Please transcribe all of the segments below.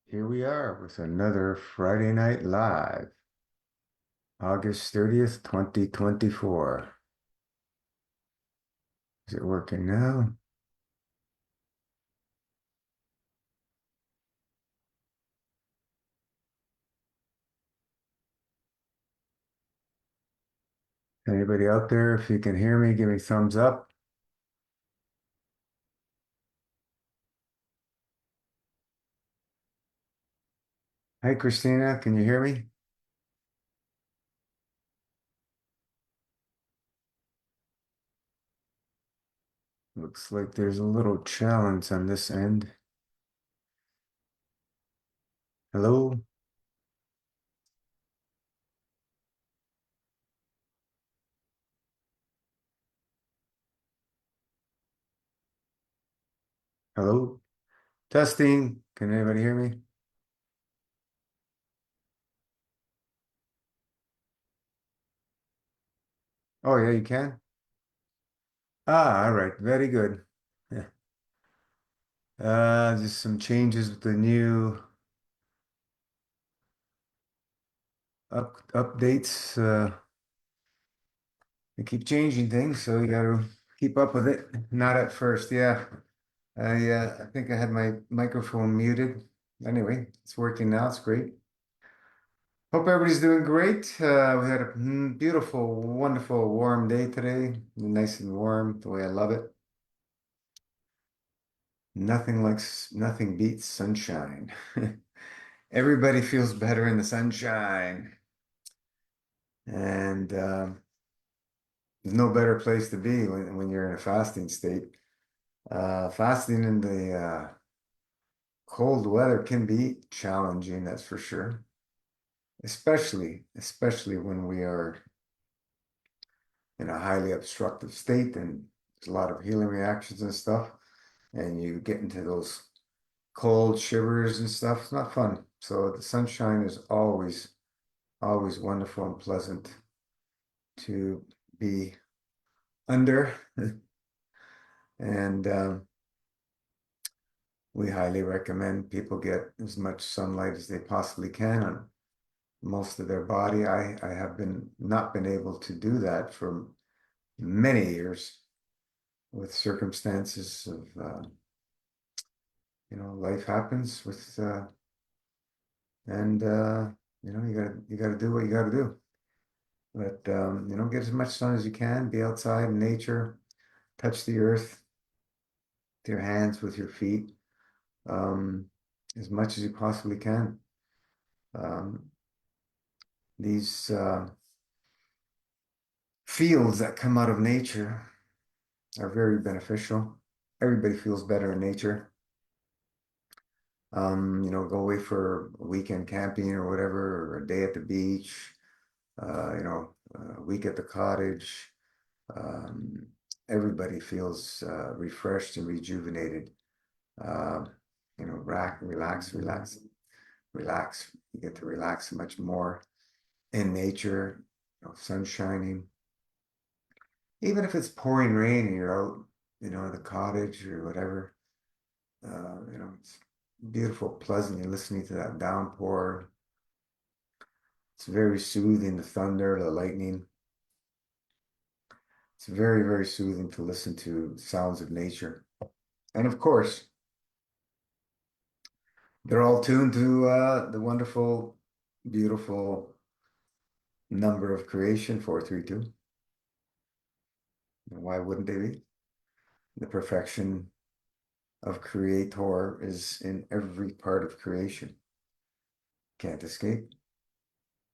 Here we are with another Friday Night Live, August 30th, 2024. Is it working now? Anybody out there, if you can hear me, give me thumbs up. Hi, Christina, can you hear me? Looks like there's a little challenge on this end. Hello? Hello? Testing. Can anybody hear me? Oh, yeah, you can? Ah, all right. Very good. Yeah. Just some changes with the new updates. They keep changing things, so you got to keep up with it. Not at first, yeah. I think I had my microphone muted. Anyway, it's working now. It's great. Hope everybody's doing great. We had a beautiful, wonderful, warm day today. Nice and warm, the way I love it. Nothing beats sunshine. Everybody feels better in the sunshine, and there's no better place to be when you're in a fasting state. Fasting in the cold weather can be challenging, that's for sure. Especially when we are in a highly obstructive state and there's a lot of healing reactions and stuff, and you get into those cold shivers and stuff. It's not fun. So the sunshine is always wonderful and pleasant to be under, and we highly recommend people get as much sunlight as they possibly can on most of their body. I have been not been able to do that for many years with circumstances of life happens with and you gotta do what you gotta do. But get as much sun as you can, be outside in nature, touch the earth with your hands, with your feet, um, as much as you possibly can. Um, these fields that come out of nature are very beneficial. Everybody feels better in nature. Go away for a weekend camping or whatever, or a day at the beach, a week at the cottage. Um, Everybody feels refreshed and rejuvenated. Uh, relax. You get to relax much more in nature, sun shining. Even if it's pouring rain and you're out, at the cottage or whatever, it's beautiful, pleasant. You're listening to that downpour. It's very soothing, the thunder, the lightning. It's very, very soothing to listen to sounds of nature. And of course, they're all tuned to the wonderful, beautiful number of creation, 432. Why wouldn't they be? The perfection of Creator is in every part of creation. Can't escape.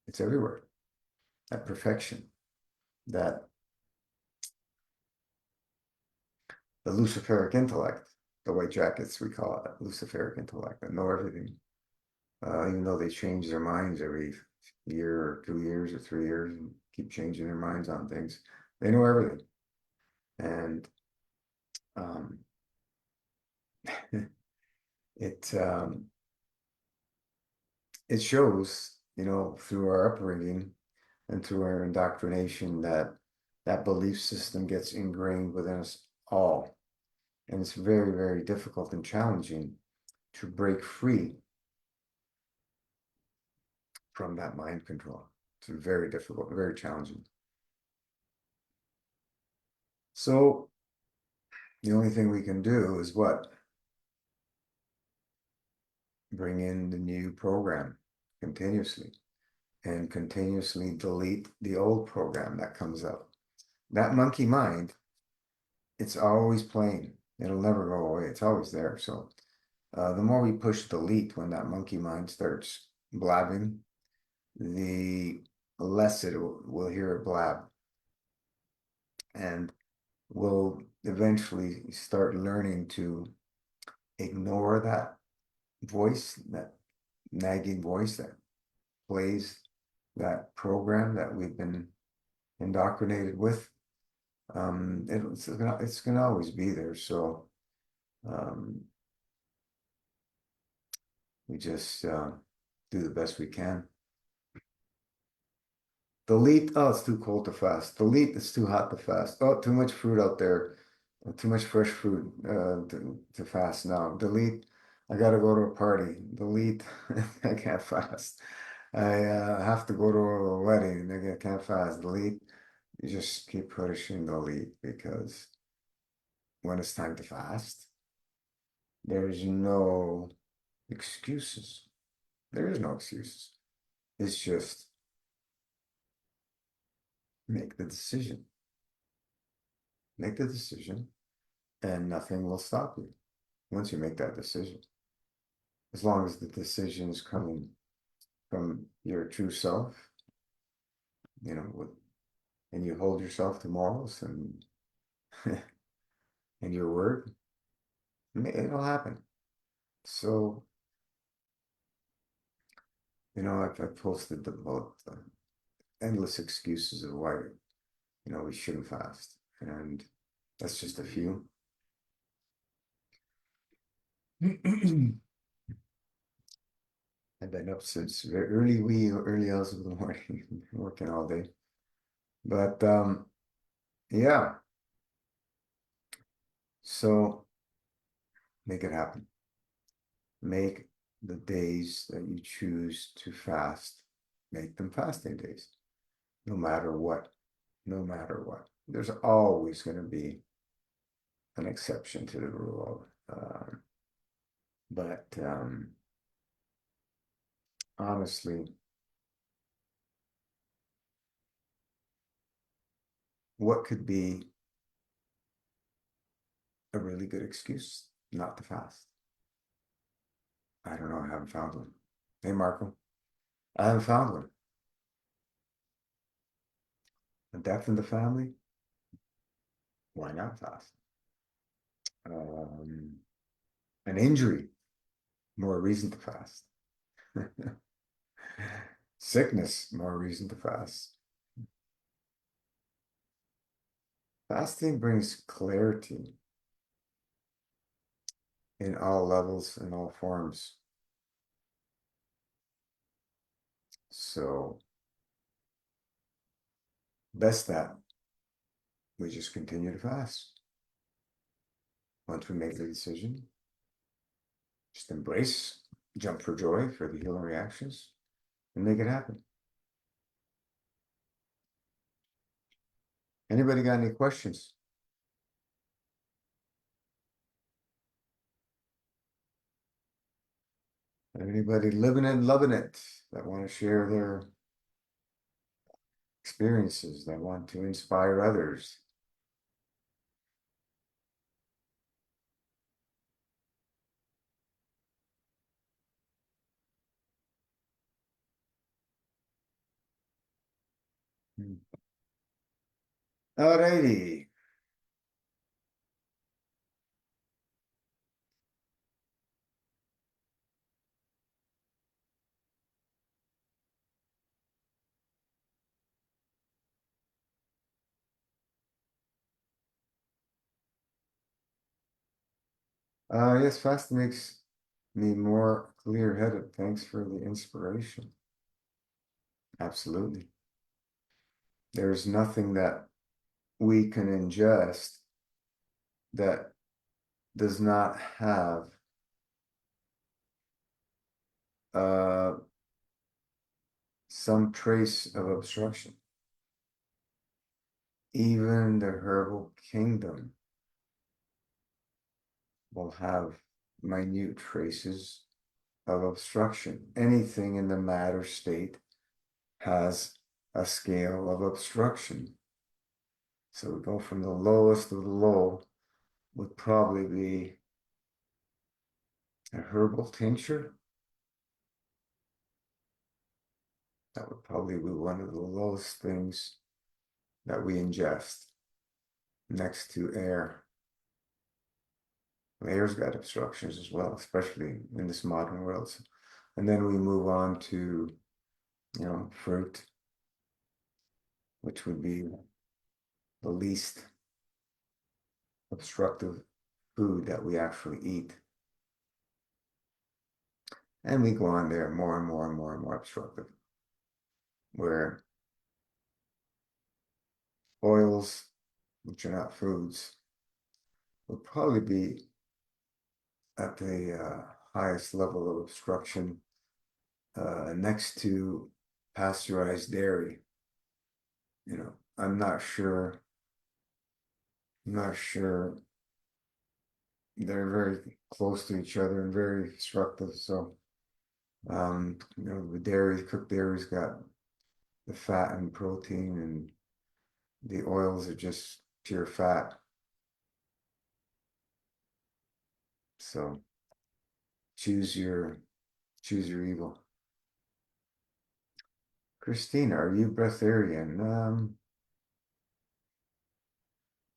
It's everywhere. That perfection, that the Luciferic intellect, the white jackets, we call it Luciferic intellect, that know everything. Even though they change their minds every year or 2 years or 3 years and keep changing their minds on things, they know everything. And um, it it shows, through our upbringing and through our indoctrination that that belief system gets ingrained within us all. And it's very, very difficult and challenging to break free from that mind control. It's very difficult, very challenging. So the only thing we can do is what? Bring in the new program continuously and continuously delete the old program that comes up. That monkey mind, it's always playing. It'll never go away. It's always there. So the more we push delete when that monkey mind starts blabbing, the less will hear it blab. And we'll eventually start learning to ignore that voice, that nagging voice that plays that program that we've been indoctrinated with. It's gonna always be there. So um, we just do the best we can. Delete, oh, it's too cold to fast. Delete, it's too hot to fast. Oh, too much fruit out there. Too much fresh fruit to fast now. Delete, I gotta go to a party. Delete, I can't fast. I have to go to a wedding. I can't fast. Delete, you just keep pushing delete because when it's time to fast, there's no excuses. There is no excuses. It's just make the decision. Make the decision and nothing will stop you once you make that decision. As long as the decision is coming from your true self, you know, and you hold yourself to morals and and your word, it'll happen. So, I've posted about endless excuses of why, we shouldn't fast. And that's just a few. I've been up since very early hours of the morning, working all day. But yeah, so make it happen. Make the days that you choose to fast, make them fasting days, no matter what, no matter what. There's always going to be an exception to the rule. But honestly, what could be a really good excuse not to fast? I don't know. I haven't found one. Hey, Marco, I haven't found one. A death in the family? Why not fast? Um, an injury? More reason to fast. Sickness? More reason to fast. Fasting brings clarity in all levels and all forms. So, best that we just continue to fast. Once we make the decision, just embrace, jump for joy for the healing reactions, and make it happen. Anybody got any questions? Anybody living it, loving it, that want to share their experiences, that want to inspire others? Alrighty. Yes, fast makes me more clear-headed. Thanks for the inspiration. Absolutely. There's nothing that we can ingest that does not have uh, some trace of obstruction. Even the herbal kingdom will have minute traces of obstruction. Anything in the matter state has a scale of obstruction. So we go from the lowest of the low would probably be a herbal tincture. That would probably be one of the lowest things that we ingest next to air. Air's got obstructions as well, especially in this modern world. And then we move on to, fruit, which would be the least obstructive food that we actually eat. And we go on there more and more and more and more obstructive, where oils, which are not foods, would probably be at the highest level of obstruction next to pasteurized dairy. I'm not sure. I'm not sure. They're very close to each other and very destructive. So, the dairy, cooked dairy's got the fat and protein, and the oils are just pure fat. So choose your evil. Christina, are you breatharian?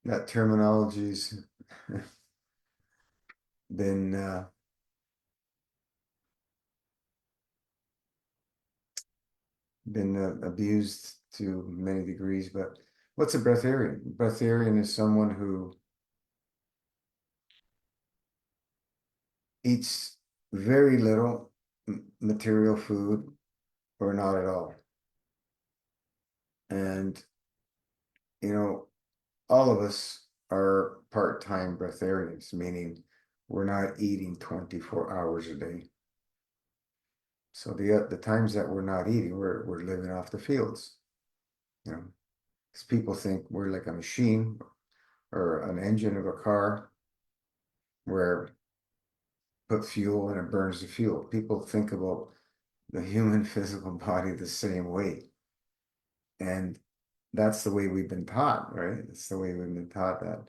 That terminology's been abused to many degrees, but what's a breatharian? Breatharian is someone who eats very little material food or not at all. And, all of us are part-time breatharians, meaning we're not eating 24 hours a day. So the times that we're not eating, we're living off the fields, because people think we're like a machine or an engine of a car where put fuel and it burns the fuel. People think about the human physical body the same way. And that's the way we've been taught, right? It's the way we've been taught that,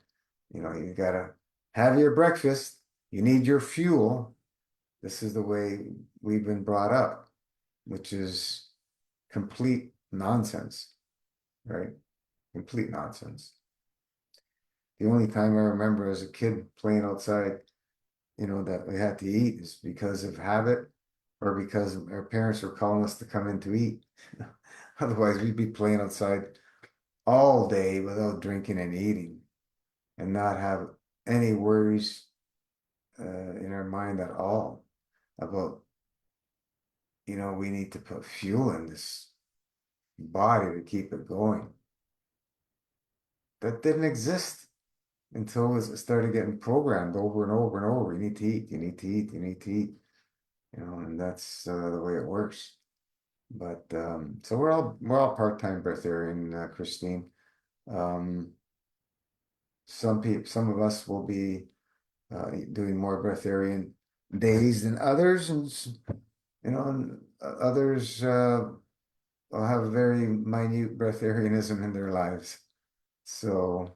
you gotta have your breakfast, you need your fuel. This is the way we've been brought up, which is complete nonsense, right? Complete nonsense. The only time I remember as a kid playing outside, that we had to eat is because of habit or because our parents were calling us to come in to eat. Otherwise, we'd be playing outside all day without drinking and eating and not have any worries in our mind at all about, we need to put fuel in this body to keep it going. That didn't exist until it started getting programmed over and over and over. You need to eat, you need to eat, you need to eat, and that's the way it works. But so we're all part-time breatharian, Christine. Some of us will be doing more breatharian days than others, and others will have very minute breatharianism in their lives. So,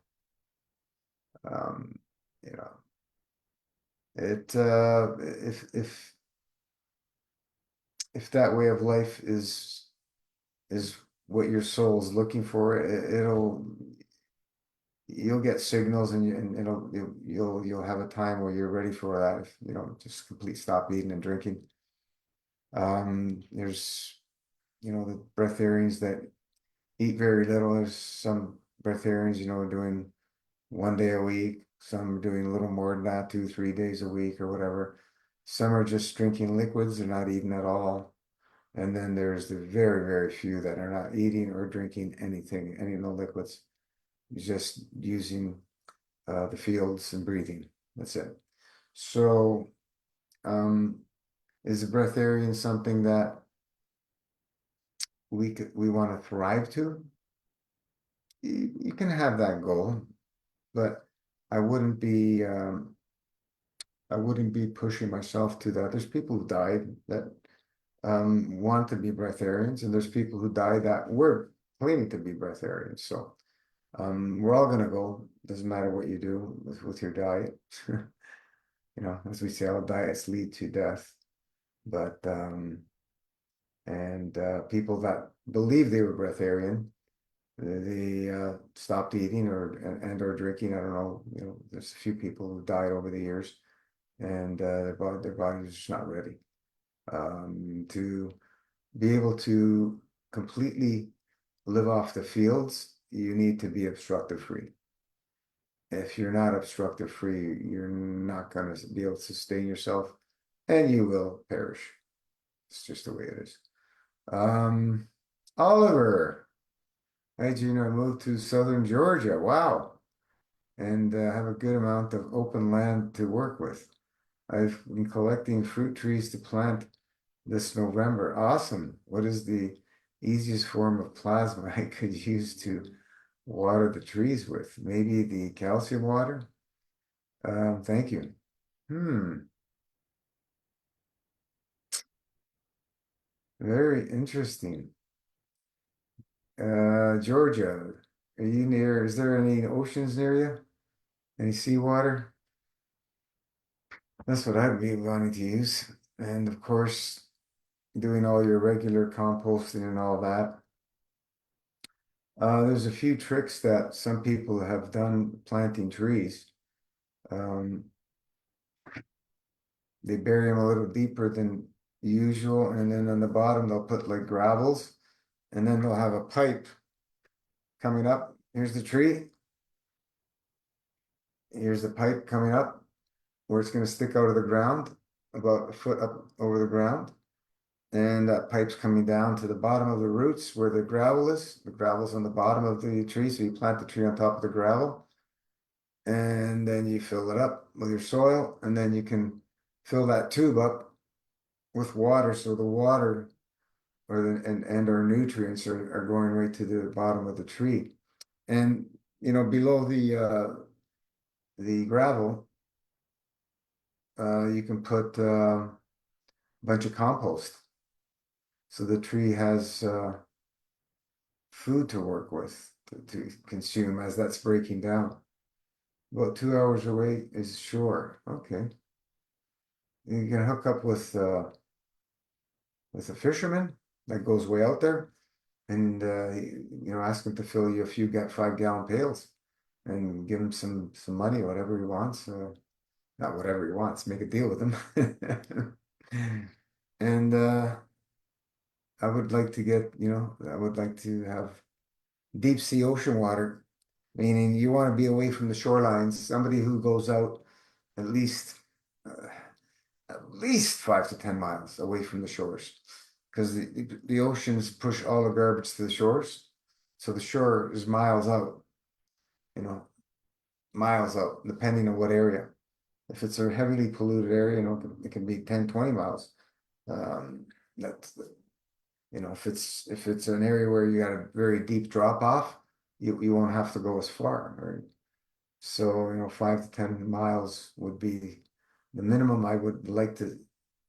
um, you know, it if that way of life is what your soul is looking for, you'll get signals, and you'll have a time where you're ready for that. If just complete stop eating and drinking. There's the breatharians that eat very little. There's some breatharians doing 1 day a week. Some are doing a little more than that, 2, 3 days a week or whatever. Some are just drinking liquids. They're not eating at all. And then there's the very, very few that are not eating or drinking anything, no liquids, just using the fields and breathing. That's it. So, is the breatharian something that we want to thrive to, you can have that goal, but I wouldn't be I wouldn't be pushing myself to that. There's people who died that want to be breatharians, and there's people who died that were claiming to be breatharians. So we're all gonna go. Doesn't matter what you do with your diet. You know, as we say, all diets lead to death. But and people that believe they were breatharian, they stopped eating or drinking. I don't know. You know, there's a few people who died over the years, and their body was just not ready to be able to completely live off the fields. You need to be obstructive free. If you're not obstructive free, you're not going to be able to sustain yourself, and you will perish. It's just the way it is. Um, Oliver, hi Junior, I moved to southern Georgia. Wow. And have a good amount of open land to work with. I've been collecting fruit trees to plant this November. Awesome. What is the easiest form of plasma I could use to water the trees with? Maybe the calcium water? Thank you. Hmm, very interesting. Georgia, are you near, is there any oceans near you? Any seawater? That's what I'd be wanting to use. And of course, doing all your regular composting and all that. There's a few tricks that some people have done planting trees. Um, they bury them a little deeper than usual, and then on the bottom they'll put like gravels, and then they'll have a pipe coming up. Here's the tree. Here's the pipe coming up where it's going to stick out of the ground, about a foot up over the ground. And that pipe's coming down to the bottom of the roots where the gravel is. The gravel's on the bottom of the tree, so you plant the tree on top of the gravel, and then you fill it up with your soil, and then you can fill that tube up with water, so the water and our nutrients are going right to the bottom of the tree. And you know, below the gravel, you can put a bunch of compost, so the tree has food to work with to consume as that's breaking down. About 2 hours away is shore. Okay. You can hook up with a fisherman that goes way out there and you know, ask him to fill you a few 5-gallon pails and give him some money, whatever he wants. Not whatever he wants, make a deal with him. And I would like to get, you know, I would like to have deep sea ocean water, meaning you want to be away from the shorelines. Somebody who goes out at least uh, at least 5 to 10 miles away from the shores, because the oceans push all the garbage to the shores, so the shore is miles out. You know, miles out, depending on what area. If it's a heavily polluted area, you know, it can be 10, 20 miles. That's You know, if it's an area where you got a very deep drop off, you won't have to go as far, right? So, you know, 5 to 10 miles would be the minimum I would like to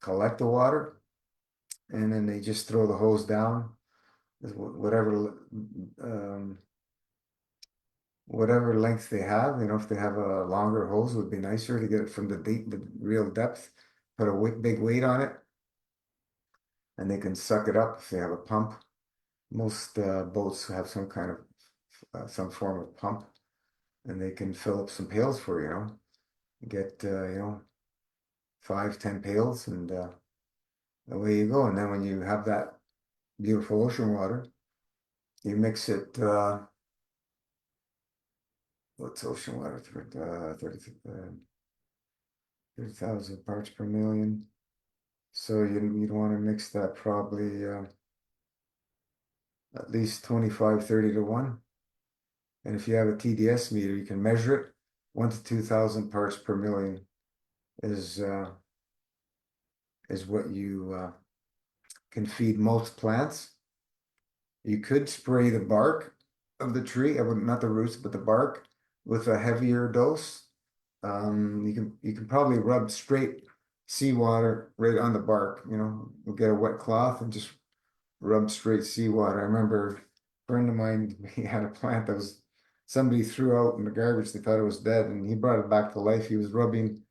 collect the water, and then they just throw the hose down, whatever whatever length they have. You know, if they have a longer hose, it would be nicer to get it from the real depth. Put a big weight on it, and they can suck it up if they have a pump. Most boats have some kind of some form of pump, and they can fill up some pails for you. You know, get you know, 5, 10 pails, and away you go. And then when you have that beautiful ocean water, you mix it. What's ocean water? 30,000 parts per million. So you'd want to mix that probably at least 25, 30 to 1. And if you have a TDS meter, you can measure it. 1 to 2,000 parts per million is what you can feed most plants. You could spray the bark of the tree, I would not the roots, but the bark with a heavier dose. You can probably rub straight seawater right on the bark. You'll get a wet cloth and just rub straight seawater. I remember a friend of mine, he had a plant that was somebody threw out in the garbage. They thought it was dead, and he brought it back to life. He was rubbing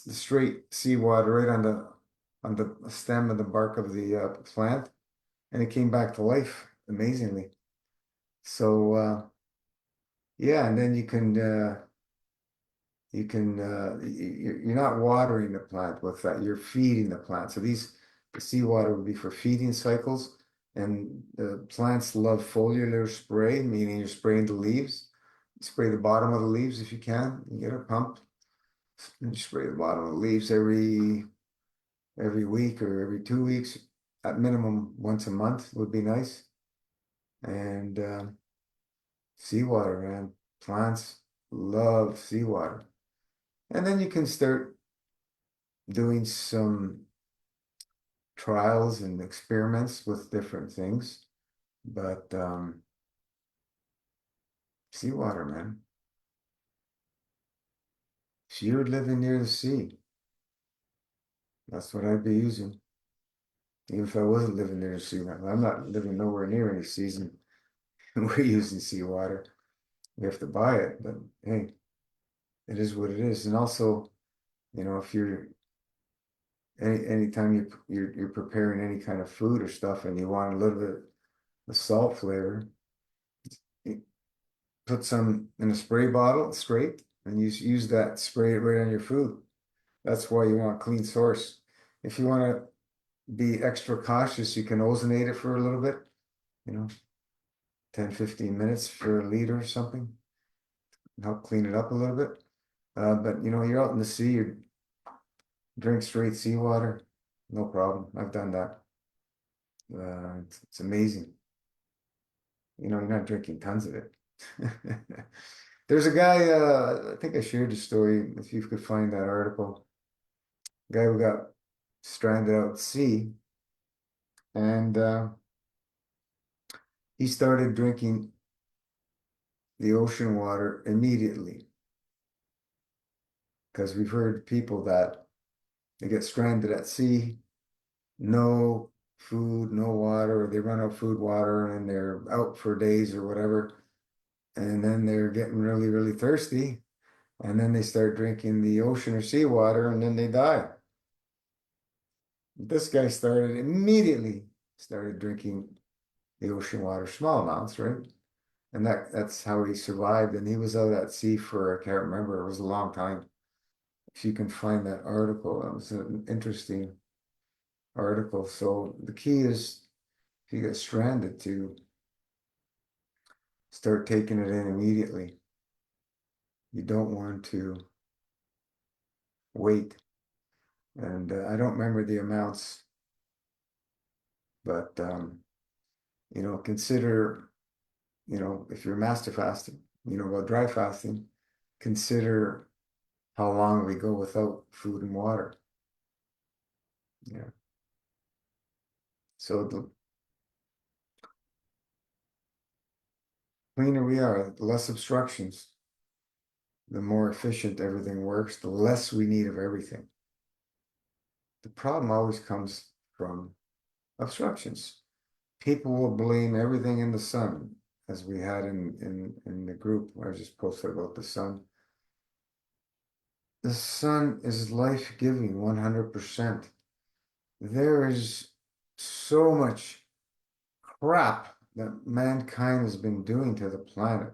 the straight seawater right on the stem and the bark of the plant, and it came back to life amazingly. So yeah, and then you're not watering the plant with that. You're feeding the plant. So the seawater would be for feeding cycles, and the plants love foliar spray, meaning you're spraying the leaves. You spray the bottom of the leaves if you can. You get a pump and you spray the bottom of the leaves every week or every 2 weeks. At minimum, once a month would be nice. And seawater, man. Plants love seawater. And then you can start doing some trials and experiments with different things. But seawater, man. If you're living near the sea, that's what I'd be using. Even if I wasn't living near the sea, I'm not living nowhere near any seas, and we're using seawater. We have to buy it, but hey, it is what it is. And also, if you're anytime you're preparing any kind of food or stuff and you want a little bit of salt flavor, you put some in a spray bottle straight and use that, spray it right on your food. That's why you want clean source. If you want to be extra cautious, you can ozonate it for a little bit, you know, 10-15 minutes for a liter or something, help clean it up a little bit. But you're out in the sea, you drink straight seawater, no problem. I've done that. It's amazing. You're not drinking tons of it. There's a guy, I think I shared the story, if you could find that article. Guy who got stranded out at sea, and he started drinking the ocean water immediately. Because we've heard people that they get stranded at sea, no food, no water, or they run out of food, water, and they're out for days or whatever. And then they're getting really, really thirsty. And then they start drinking the ocean or seawater, and then they die. This guy immediately started drinking the ocean water, small amounts, right? And that's how he survived. And he was out at sea for, I can't remember, it was a long time. If you can find that article, it was an interesting article. So the key is, if you get stranded, to start taking it in immediately. You don't want to wait. And I don't remember the amounts, but consider, if you're master fasting, about dry fasting, consider how long we go without food and water. Yeah. So the cleaner we are, the less obstructions, the more efficient everything works, the less we need of everything. The problem always comes from obstructions. People will blame everything in the sun, as we had in the group I just posted about the sun. The sun is life-giving, 100%. There is so much crap that mankind has been doing to the planet,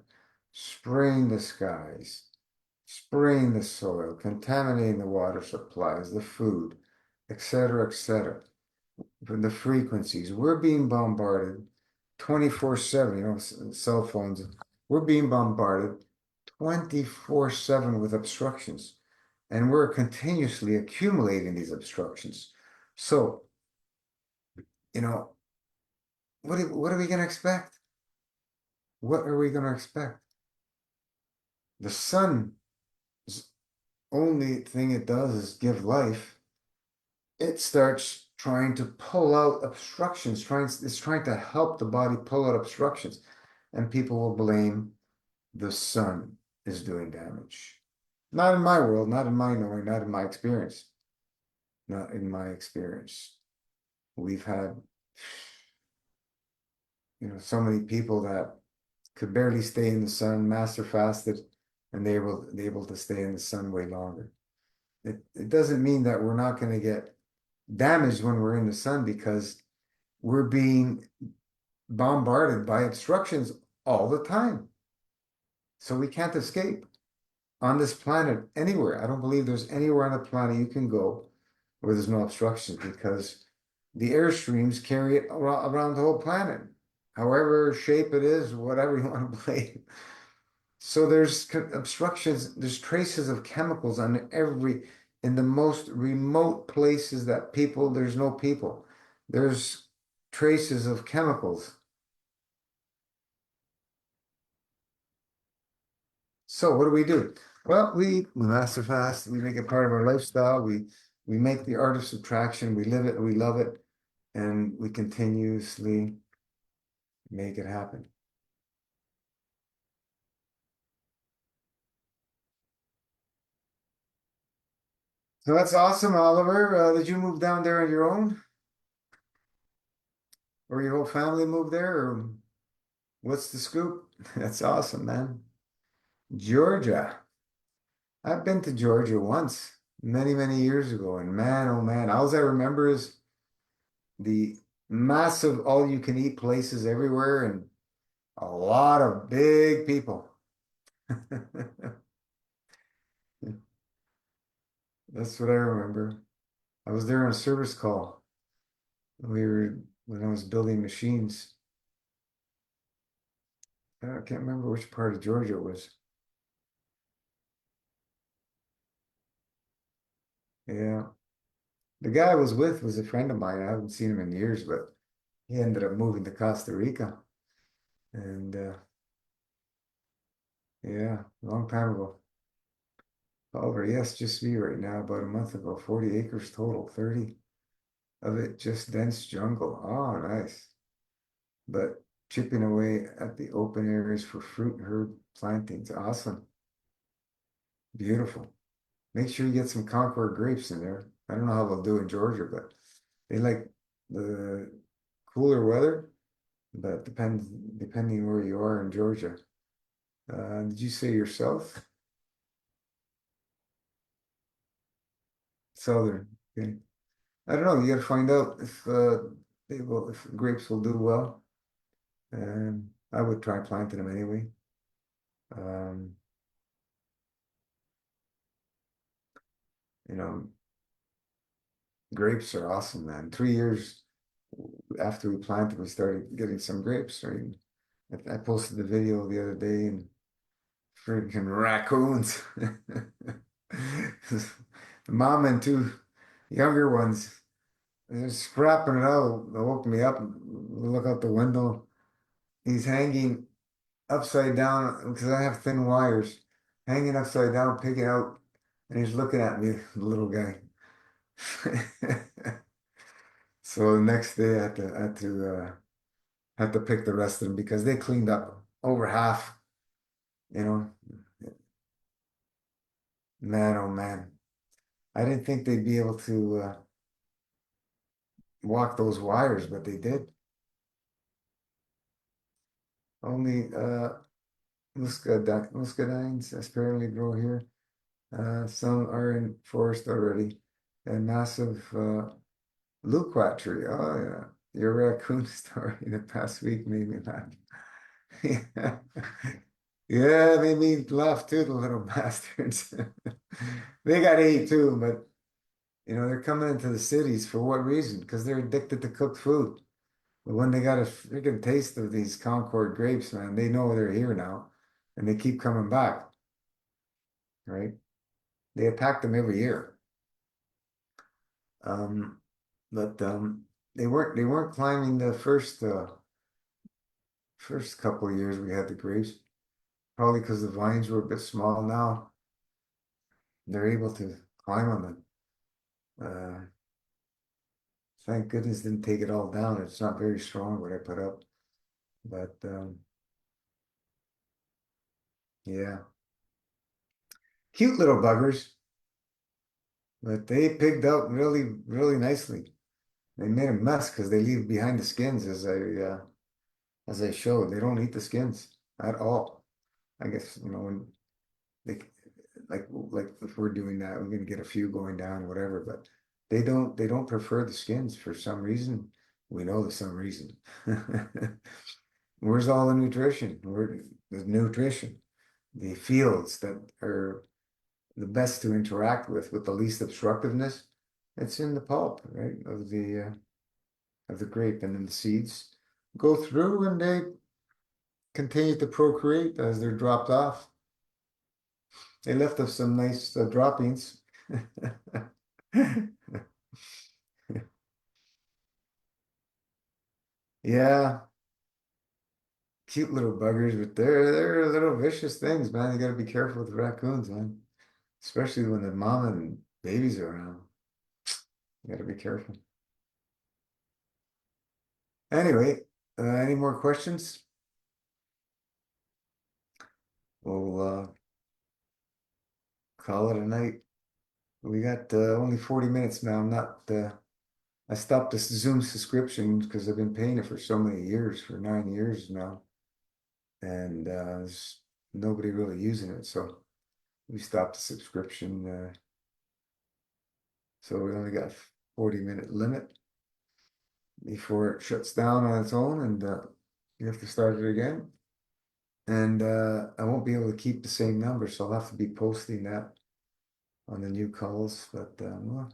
spraying the skies, spraying the soil, contaminating the water supplies, the food, etc., etc. From the frequencies, we're being bombarded 24/7, cell phones, we're being bombarded 24/7 with obstructions, and we're continuously accumulating these obstructions. So, you know, what are we going to expect? What are we going to expect? The sun's only thing it does is give life. It starts trying to pull out obstructions, it's trying to help the body pull out obstructions. And people will blame the sun is doing damage. Not in my world, not in my knowing, not in my experience. Not in my experience. We've had, so many people that could barely stay in the sun, master fasted, and they able to stay in the sun way longer. It doesn't mean that we're not going to get damaged when we're in the sun because we're being bombarded by obstructions all the time. So we can't escape on this planet anywhere. I don't believe there's anywhere on the planet you can go where there's no obstructions because the air streams carry it around the whole planet, however shape it is, whatever you want to blame. So there's obstructions, there's traces of chemicals on in the most remote places that there's no people. There's traces of chemicals. So what do we do? Well, we master fast, we make it part of our lifestyle, we make the art of subtraction, we live it, we love it, and we continuously make it happen. So that's awesome, Oliver. Did you move down there on your own? Or your whole family moved there? Or what's the scoop? That's awesome, man. Georgia. I've been to Georgia once, many, many years ago, and man, oh man, all I remember is the massive all-you-can-eat places everywhere and a lot of big people. That's what I remember. I was there on a service call. We were when I was building machines. I can't remember which part of Georgia it was. Yeah. The guy I was with was a friend of mine. I haven't seen him in years, but he ended up moving to Costa Rica. And yeah, a long time ago. Oliver, yes, just me right now, about a month ago, 40 acres total, 30 of it just dense jungle. Oh, nice. But chipping away at the open areas for fruit and herb plantings. Awesome. Beautiful. Make sure you get some Concord grapes in there. I don't know how they'll do in Georgia, but they like the cooler weather, but depending where you are in Georgia. Did you say yourself? Southern. Okay. I don't know. You got to find out if grapes will do well. And I would try planting them anyway. Um, you know, grapes are awesome, man. 3 years after we planted, we started getting some grapes. I mean, I posted the video the other day and freaking raccoons. The mom and two younger ones, they're scrapping it out. They woke me up and look out the window. He's hanging upside down because I have thin wires, hanging upside down, picking out, and he's looking at me, the little guy. So the next day I had to pick the rest of them because they cleaned up over half, you know. Man, oh man. I didn't think they'd be able to walk those wires, but they did. Only muscadines apparently grow here. Some are in forest already. And massive Luquat tree. Oh yeah. Your raccoon story in the past week made me laugh. Yeah. Yeah, they made me laugh too, the little bastards. They got ate too, but they're coming into the cities for what reason? Because they're addicted to cooked food. But when they got a freaking taste of these Concord grapes, man, they know they're here now, and they keep coming back, right? They attack them every year. Um, but they weren't climbing the first couple of years we had the grapes, probably because the vines were a bit small now. They're able to climb on them. thank goodness didn't take it all down. It's not very strong what I put up, but yeah, cute little buggers, but they pigged out really, really nicely. They made a mess because they leave behind the skins as I showed. They don't eat the skins at all. I guess, when they like if we're doing that, we're gonna get a few going down, whatever, but they don't prefer the skins for some reason. We know there's some reason. Where's all the nutrition? Where the nutrition? The fields that are the best to interact with the least obstructiveness, it's in the pulp, right, of the grape, and then the seeds go through and they continue to procreate as they're dropped off. They left us some nice droppings. Yeah, cute little buggers, but they're little vicious things, man. You got to be careful with raccoons, man. Especially when the mom and babies are around. You got to be careful. Anyway, any more questions? We'll call it a night. We got only 40 minutes now. I'm not. I stopped this Zoom subscription because I've been paying it for so many years, for 9 years now, and there's nobody really using it. So we stopped the subscription. So we only got 40-minute limit before it shuts down on its own, and you have to start it again. And I won't be able to keep the same number, so I'll have to be posting that on the new calls. But well,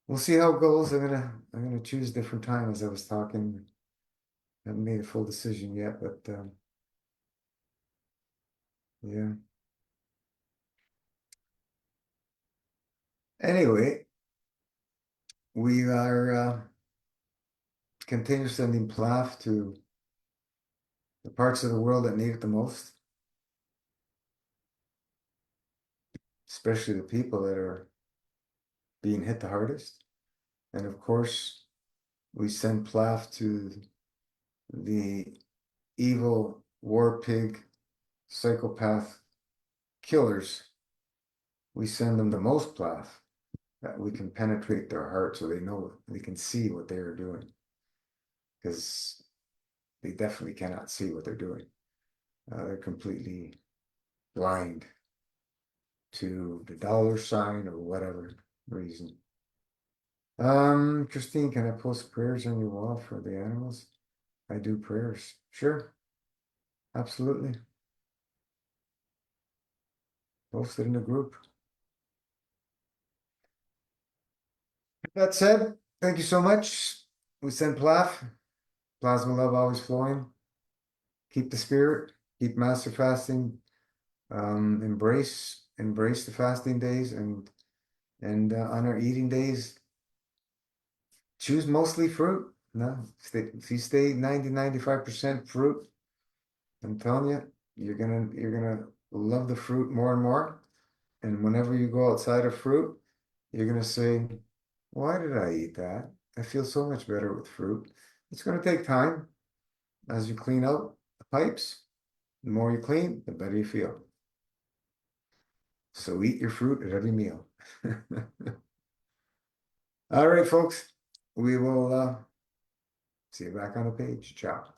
we'll see how it goes. I'm gonna choose different time as I was talking. Haven't made a full decision yet, but yeah. Anyway, we are continue sending PLAF to the parts of the world that need it the most, especially the people that are being hit the hardest. And of course, we send PLAF to the evil war pig psychopath killers. We send them the most PLAF that we can penetrate their heart so they know they can see what they are doing, because they definitely cannot see what they're doing. They're completely blind to the dollar sign or whatever reason. Christine, can I post prayers on your wall for the animals? I do prayers. Sure, absolutely. Post it in the group. That said, thank you so much. We send PLAF. Plasma love always flowing. Keep the spirit. Keep master fasting. Embrace the fasting days, and on our eating days, choose mostly fruit. No, if you stay 90-95% fruit, I'm telling you, you're gonna love the fruit more and more. And whenever you go outside of fruit, you're gonna say, why did I eat that? I feel so much better with fruit. It's gonna take time as you clean out the pipes. The more you clean, the better you feel. So eat your fruit at every meal. All right, folks. We will see you back on the page. Ciao.